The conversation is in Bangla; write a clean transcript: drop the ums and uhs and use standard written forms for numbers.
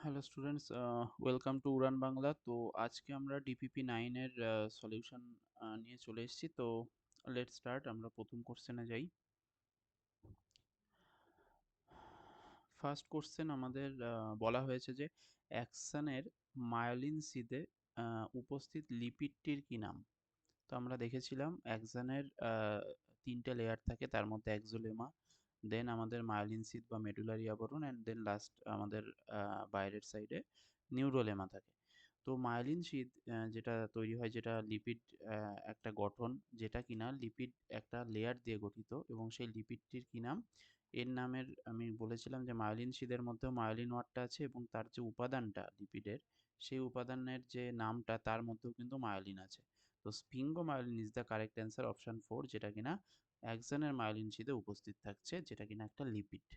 হ্যালো স্টুডেন্টস, ওয়েলকাম টু উড়ান বাংলা। তো আজকে আমরা ডিপিপি 9 এর সলিউশন নিয়ে চলে এসেছি। তো লেটস স্টার্ট। আমরা প্রথম কোশ্চেনে যাই। ফার্স্ট কোশ্চেন আমাদের বলা হয়েছে যে অ্যাকসনের মায়োলিন সিদে উপস্থিত লিপিডটির কি নাম? তো আমরা দেখেছিলাম অ্যাক্সনের তিনটে লেয়ার থাকে, তার মধ্যে এক্সোলেমা, দেন আমাদের মায়োলিন সিদ বা মেডুলারি আবরণ, অ্যান্ড দেন লাস্ট আমাদের বাইরের সাইডে নিউরোলেমা থাকে। তো মায়োলিন সিদ যেটা তৈরি হয়, যেটা লিপিড একটা গঠন, যেটা কিনা লিপিড একটা লেয়ার দিয়ে গঠিত, এবং সেই লিপিডটির কি নাম? এর নামের আমি বলেছিলাম যে মায়োলিন সিদের মধ্যেও মায়োলিন ওয়াটটা আছে, এবং তার যে উপাদানটা লিপিডের, সেই উপাদানের যে নামটা, তার মধ্যেও কিন্তু মায়োলিন আছে। তো স্ফিঙ্গোমায়োলিন is the correct answer, option 4, যেটা কিনা অ্যাক্সনের মায়োলিন শিথে উপস্থিত থাকছে, যেটা কিনা একটা লিপিড।